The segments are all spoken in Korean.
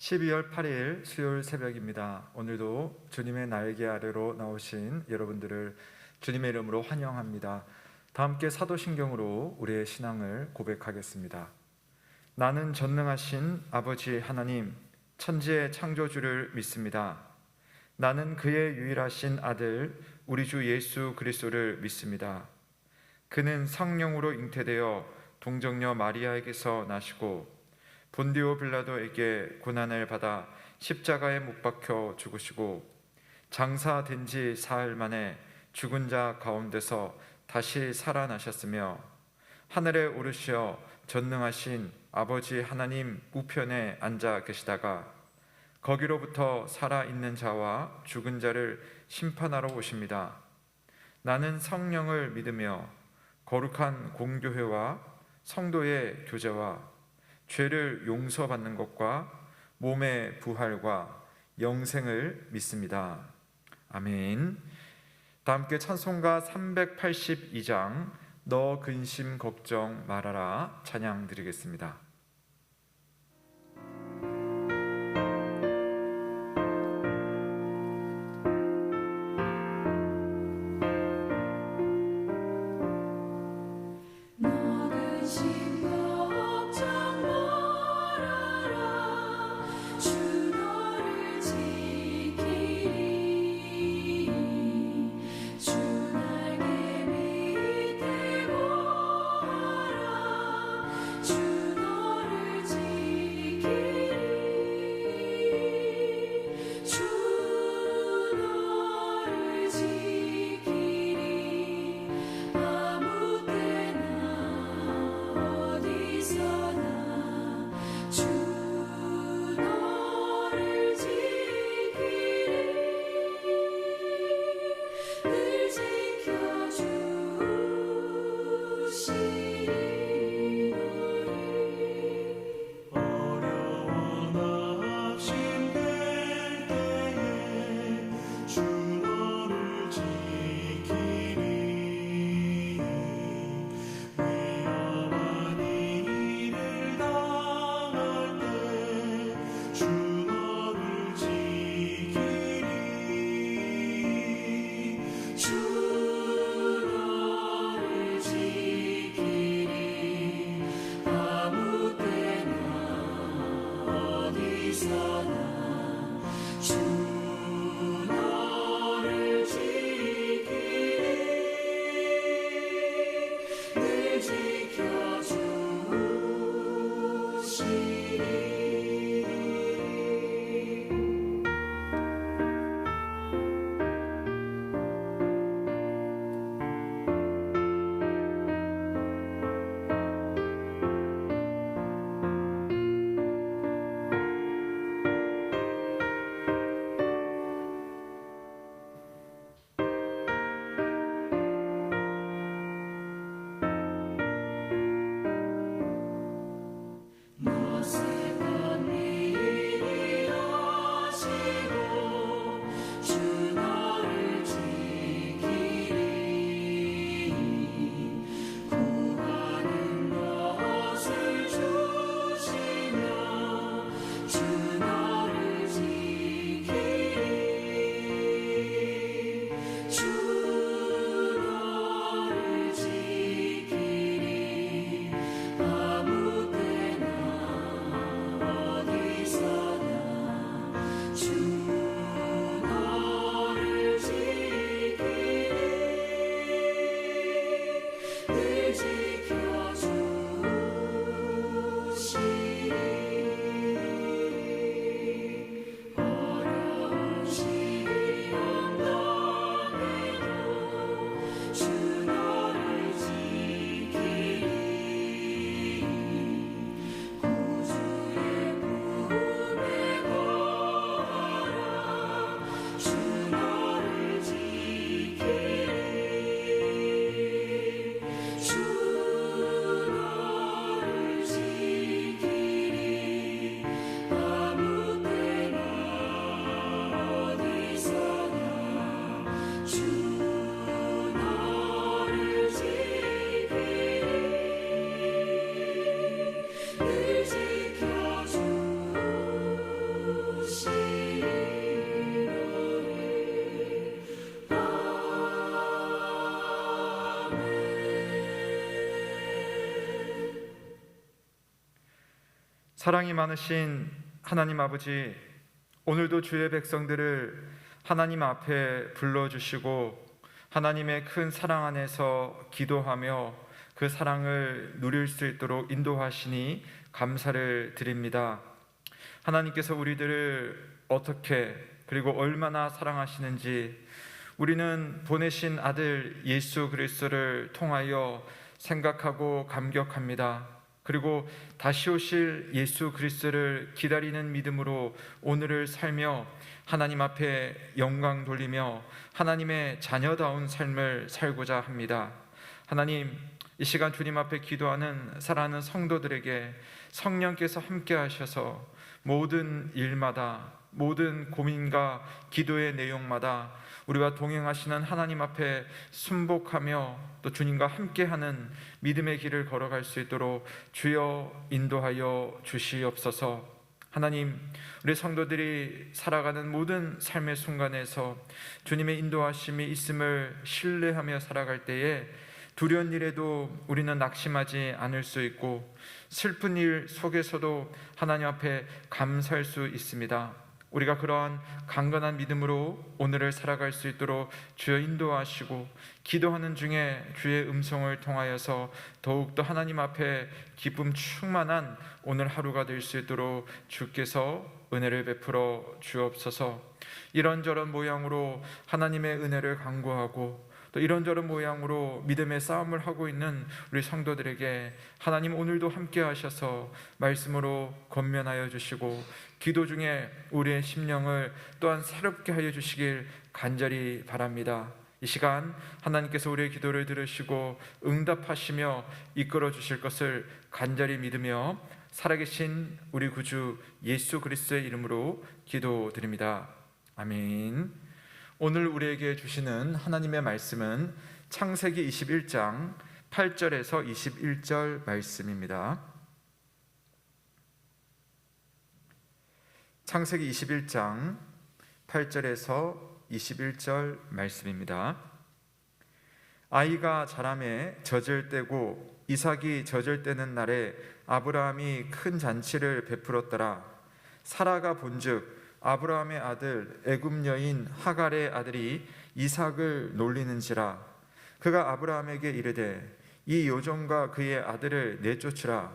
12월 8일 수요일 새벽입니다. 오늘도 주님의 날개 아래로 나오신 여러분들을 주님의 이름으로 환영합니다. 다 함께 사도신경으로 우리의 신앙을 고백하겠습니다. 나는 전능하신 아버지 하나님, 천지의 창조주를 믿습니다. 나는 그의 유일하신 아들 우리 주 예수 그리스도를 믿습니다. 그는 성령으로 잉태되어 동정녀 마리아에게서 나시고 본디오 빌라도에게 고난을 받아 십자가에 못 박혀 죽으시고 장사된 지 사흘 만에 죽은 자 가운데서 다시 살아나셨으며 하늘에 오르시어 전능하신 아버지 하나님 우편에 앉아 계시다가 거기로부터 살아있는 자와 죽은 자를 심판하러 오십니다. 나는 성령을 믿으며 거룩한 공교회와 성도의 교제와 죄를 용서받는 것과 몸의 부활과 영생을 믿습니다. 아멘. 다 함께 찬송가 382장 너 근심 걱정 말아라 찬양 드리겠습니다. 사랑이 많으신 하나님 아버지, 오늘도 주의 백성들을 하나님 앞에 불러주시고 하나님의 큰 사랑 안에서 기도하며 그 사랑을 누릴 수 있도록 인도하시니 감사를 드립니다. 하나님께서 우리들을 어떻게 그리고 얼마나 사랑하시는지 우리는 보내신 아들 예수 그리스도를 통하여 생각하고 감격합니다. 그리고 다시 오실 예수 그리스도를 기다리는 믿음으로 오늘을 살며 하나님 앞에 영광 돌리며 하나님의 자녀다운 삶을 살고자 합니다. 하나님, 이 시간 주님 앞에 기도하는 사랑하는 성도들에게 성령께서 함께 하셔서 모든 일마다, 모든 고민과 기도의 내용마다 우리와 동행하시는 하나님 앞에 순복하며 또 주님과 함께하는 믿음의 길을 걸어갈 수 있도록 주여 인도하여 주시옵소서. 하나님, 우리 성도들이 살아가는 모든 삶의 순간에서 주님의 인도하심이 있음을 신뢰하며 살아갈 때에 두려운 일에도 우리는 낙심하지 않을 수 있고 슬픈 일 속에서도 하나님 앞에 감사할 수 있습니다. 우리가 그러한 강건한 믿음으로 오늘을 살아갈 수 있도록 주여 인도하시고 기도하는 중에 주의 음성을 통하여서 더욱더 하나님 앞에 기쁨 충만한 오늘 하루가 될 수 있도록 주께서 은혜를 베풀어 주옵소서. 이런저런 모양으로 하나님의 은혜를 간구하고 또 이런저런 모양으로 믿음의 싸움을 하고 있는 우리 성도들에게 하나님 오늘도 함께 하셔서 말씀으로 권면하여 주시고 기도 중에 우리의 심령을 또한 새롭게 하여 주시길 간절히 바랍니다. 이 시간 하나님께서 우리의 기도를 들으시고 응답하시며 이끌어 주실 것을 간절히 믿으며 살아계신 우리 구주 예수 그리스도의 이름으로 기도드립니다. 아멘. 오늘 우리에게 주시는 하나님의 말씀은 창세기 21장 8절에서 21절 말씀입니다. 창세기 21장 8절에서 21절 말씀입니다. 아이가 자라매 젖을 떼고 이삭이 젖을 떼는 날에 아브라함이 큰 잔치를 베풀었더라. 사라가 본즉 아브라함의 아들 애굽 여인 하갈의 아들이 이삭을 놀리는지라. 그가 아브라함에게 이르되 이 요종과 그의 아들을 내쫓으라.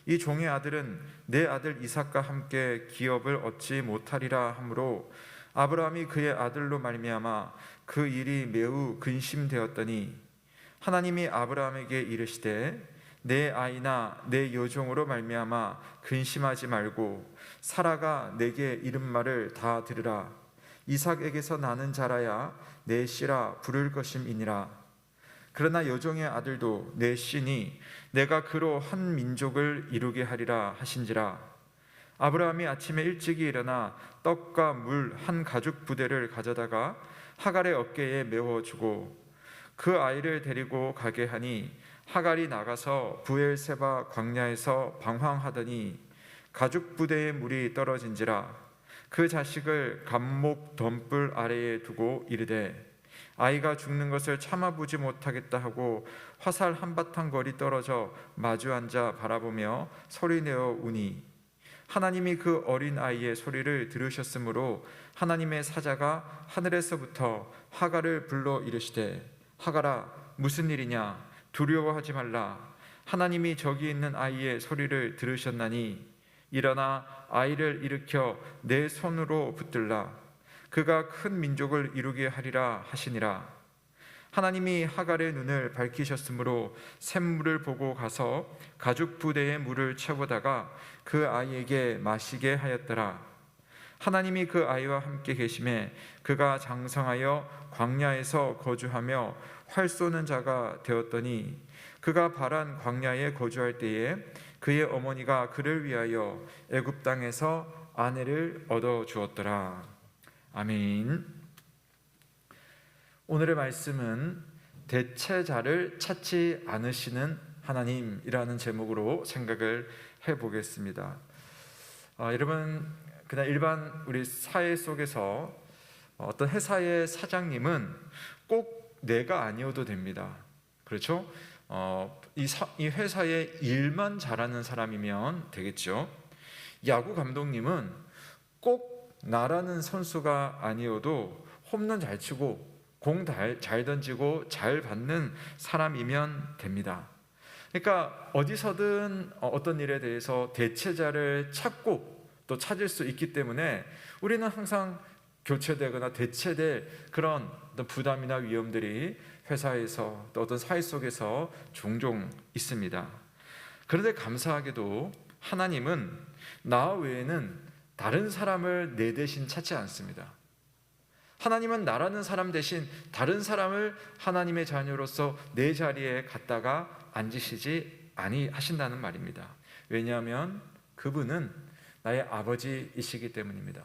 이 종의 아들은 내 아들 이삭과 함께 기업을 얻지 못하리라 하므로 아브라함이 그의 아들로 말미암아 그 일이 매우 근심되었더니 하나님이 아브라함에게 이르시되 내 아이나 내 여종으로 말미암아 근심하지 말고 사라가 내게 이른 말을 다 들으라. 이삭에게서 나는 자라야 내 씨라 부를 것임이니라. 그러나 여종의 아들도 내 씨니 내가 그로 한 민족을 이루게 하리라 하신지라. 아브라함이 아침에 일찍이 일어나 떡과 물 한 가죽 부대를 가져다가 하갈의 어깨에 메워주고 그 아이를 데리고 가게 하니 하갈이 나가서 부엘세바 광야에서 방황하더니 가죽 부대에 물이 떨어진지라. 그 자식을 감목 덤불 아래에 두고 이르되 아이가 죽는 것을 참아보지 못하겠다 하고 화살 한바탕 거리 떨어져 마주 앉아 바라보며 소리내어 우니 하나님이 그 어린 아이의 소리를 들으셨으므로 하나님의 사자가 하늘에서부터 하갈을 불러 이르시되 하갈아 무슨 일이냐 두려워하지 말라. 하나님이 저기 있는 아이의 소리를 들으셨나니 일어나 아이를 일으켜 내 손으로 붙들라. 그가 큰 민족을 이루게 하리라 하시니라. 하나님이 하갈의 눈을 밝히셨으므로 샘물을 보고 가서 가죽 부대에 물을 채우다가 그 아이에게 마시게 하였더라. 하나님이 그 아이와 함께 계심에 그가 장성하여 광야에서 거주하며 활 쏘는 자가 되었더니 그가 바란 광야에 거주할 때에 그의 어머니가 그를 위하여 애굽 땅에서 아내를 얻어 주었더라. 아멘. 오늘의 말씀은 대체자를 찾지 않으시는 하나님이라는 제목으로 생각을 해보겠습니다. 여러분, 그냥 일반 우리 사회 속에서 어떤 회사의 사장님은 꼭 내가 아니어도 됩니다. 그렇죠? 이 회사의 일만 잘하는 사람이면 되겠죠. 야구 감독님은 꼭 나라는 선수가 아니어도 홈런 잘 치고 공 잘 던지고 잘 받는 사람이면 됩니다. 그러니까 어디서든 어떤 일에 대해서 대체자를 찾고 또 찾을 수 있기 때문에 우리는 항상 교체되거나 대체될 그런 어떤 부담이나 위험들이 회사에서 또 어떤 사회 속에서 종종 있습니다. 그런데 감사하게도 하나님은 나 외에는 다른 사람을 내 대신 찾지 않습니다. 하나님은 나라는 사람 대신 다른 사람을 하나님의 자녀로서 내 자리에 갖다가 앉으시지 아니하신다는 말입니다. 왜냐하면 그분은 나의 아버지이시기 때문입니다.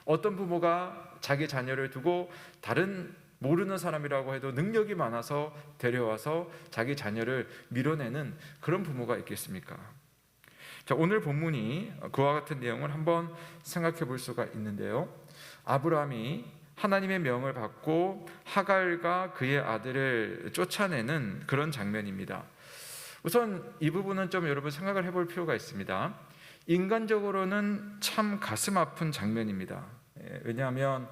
어떤 부모가 자기 자녀를 두고 다른 모르는 사람이라고 해도 능력이 많아서 데려와서 자기 자녀를 밀어내는 그런 부모가 있겠습니까? 자, 오늘 본문이 그와 같은 내용을 한번 생각해 볼 수가 있는데요. 아브라함이 하나님의 명을 받고 하갈과 그의 아들을 쫓아내는 그런 장면입니다. 우선 이 부분은 좀 여러분 생각을 해볼 필요가 있습니다. 인간적으로는 참 가슴 아픈 장면입니다. 왜냐하면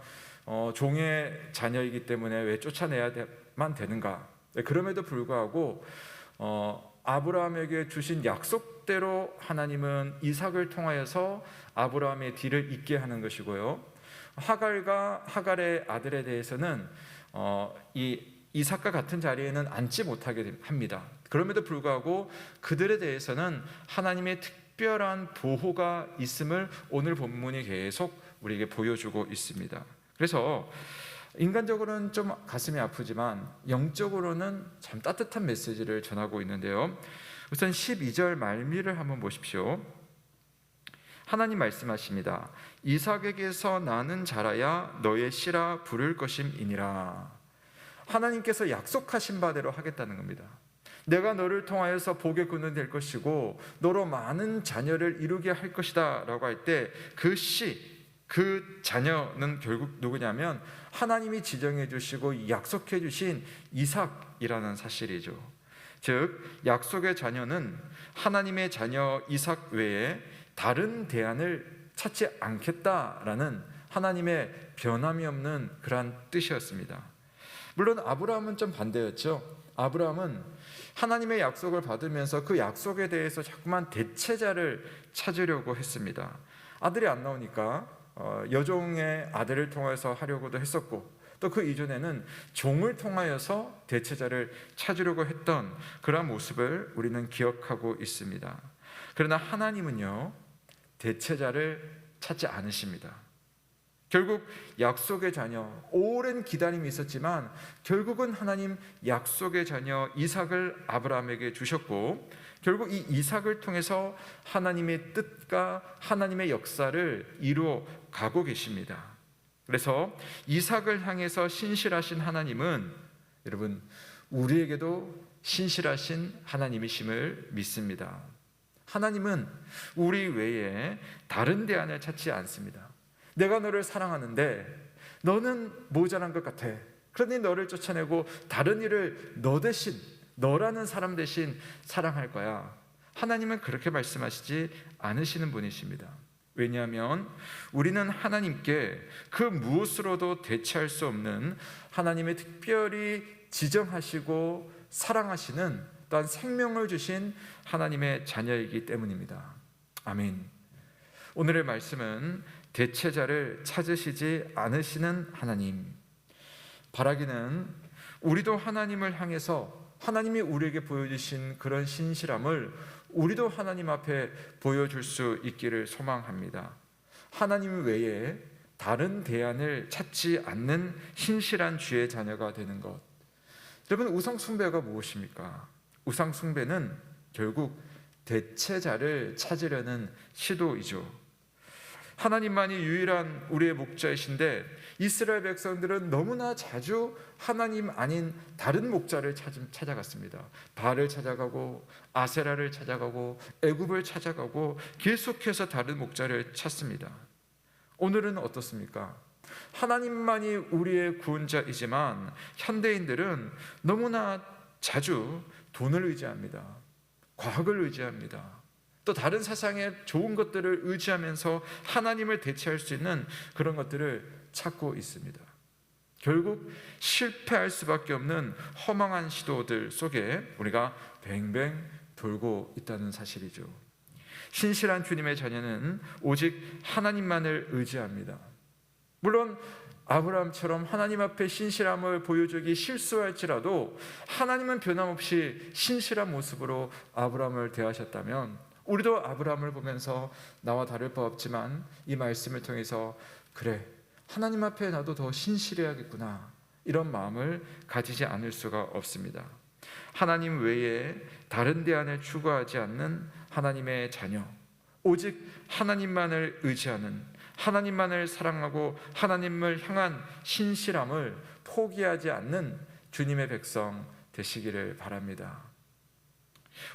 종의 자녀이기 때문에 왜 쫓아내야만 되는가? 그럼에도 불구하고 아브라함에게 주신 약속대로 하나님은 이삭을 통하여서 아브라함의 뒤를 잇게 하는 것이고요. 하갈과 하갈의 아들에 대해서는 이 이삭과 같은 자리에는 앉지 못하게 합니다. 그럼에도 불구하고 그들에 대해서는 하나님의 특별한 보호가 있음을 오늘 본문이 계속 우리에게 보여주고 있습니다. 그래서 인간적으로는 좀 가슴이 아프지만 영적으로는 참 따뜻한 메시지를 전하고 있는데요. 우선 12절 말미를 한번 보십시오. 하나님 말씀하십니다. 이삭에게서 나는 자라야 너의 씨라 부를 것임이니라. 하나님께서 약속하신 바대로 하겠다는 겁니다. 내가 너를 통하여서 복의 근원이 될 것이고 너로 많은 자녀를 이루게 할 것이다 라고 할 때 그 씨, 그 자녀는 결국 누구냐면 하나님이 지정해 주시고 약속해 주신 이삭이라는 사실이죠. 즉 약속의 자녀는 하나님의 자녀 이삭 외에 다른 대안을 찾지 않겠다라는 하나님의 변함이 없는 그러한 뜻이었습니다. 물론 아브라함은 좀 반대였죠. 아브라함은 하나님의 약속을 받으면서 그 약속에 대해서 자꾸만 대체자를 찾으려고 했습니다. 아들이 안 나오니까 여종의 아들을 통해서 하려고도 했었고 또 그 이전에는 종을 통하여서 대체자를 찾으려고 했던 그러한 모습을 우리는 기억하고 있습니다. 그러나 하나님은요 대체자를 찾지 않으십니다. 결국 약속의 자녀, 오랜 기다림이 있었지만 결국은 하나님 약속의 자녀 이삭을 아브라함에게 주셨고 결국 이 이삭을 통해서 하나님의 뜻과 하나님의 역사를 이루어 가고 계십니다. 그래서 이삭을 향해서 신실하신 하나님은 여러분 우리에게도 신실하신 하나님이심을 믿습니다. 하나님은 우리 외에 다른 대안을 찾지 않습니다. 내가 너를 사랑하는데 너는 모자란 것 같아. 그러니 너를 쫓아내고 다른 일을 너 대신, 너라는 사람 대신 사랑할 거야. 하나님은 그렇게 말씀하시지 않으시는 분이십니다. 왜냐하면 우리는 하나님께 그 무엇으로도 대체할 수 없는 하나님의 특별히 지정하시고 사랑하시는 또한 생명을 주신 하나님의 자녀이기 때문입니다. 아멘. 오늘의 말씀은 대체자를 찾으시지 않으시는 하나님. 바라기는 우리도 하나님을 향해서 하나님이 우리에게 보여주신 그런 신실함을 우리도 하나님 앞에 보여줄 수 있기를 소망합니다. 하나님 외에 다른 대안을 찾지 않는 신실한 주의 자녀가 되는 것. 여러분 우상 숭배가 무엇입니까? 우상 숭배는 결국 대체자를 찾으려는 시도이죠. 하나님만이 유일한 우리의 목자이신데 이스라엘 백성들은 너무나 자주 하나님 아닌 다른 목자를 찾아갔습니다. 바알을 찾아가고 아세라를 찾아가고 애굽을 찾아가고 계속해서 다른 목자를 찾습니다. 오늘은 어떻습니까? 하나님만이 우리의 구원자이지만 현대인들은 너무나 자주 돈을 의지합니다. 과학을 의지합니다. 또 다른 세상의 좋은 것들을 의지하면서 하나님을 대체할 수 있는 그런 것들을 찾고 있습니다. 결국 실패할 수밖에 없는 허망한 시도들 속에 우리가 뱅뱅 돌고 있다는 사실이죠. 신실한 주님의 자녀는 오직 하나님만을 의지합니다. 물론 아브라함처럼 하나님 앞에 신실함을 보여주기 실수할지라도 하나님은 변함없이 신실한 모습으로 아브라함을 대하셨다면 우리도 아브라함을 보면서 나와 다를 바 없지만 이 말씀을 통해서 그래, 하나님 앞에 나도 더 신실해야겠구나, 이런 마음을 가지지 않을 수가 없습니다. 하나님 외에 다른 대안을 추구하지 않는 하나님의 자녀, 오직 하나님만을 의지하는, 하나님만을 사랑하고 하나님을 향한 신실함을 포기하지 않는 주님의 백성 되시기를 바랍니다.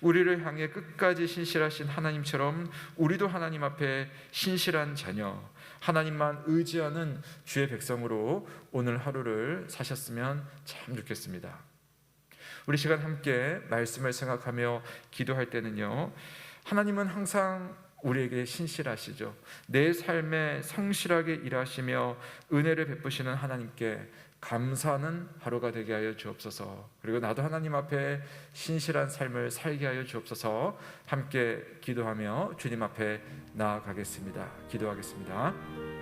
우리를 향해 끝까지 신실하신 하나님처럼 우리도 하나님 앞에 신실한 자녀, 하나님만 의지하는 주의 백성으로 오늘 하루를 사셨으면 참 좋겠습니다. 우리 시간 함께 말씀을 생각하며 기도할 때는요, 하나님은 항상 우리에게 신실하시죠. 내 삶에 성실하게 일하시며 은혜를 베푸시는 하나님께 감사하는 하루가 되게 하여 주옵소서. 그리고 나도 하나님 앞에 신실한 삶을 살게 하여 주옵소서. 함께 기도하며 주님 앞에 나아가겠습니다. 기도하겠습니다.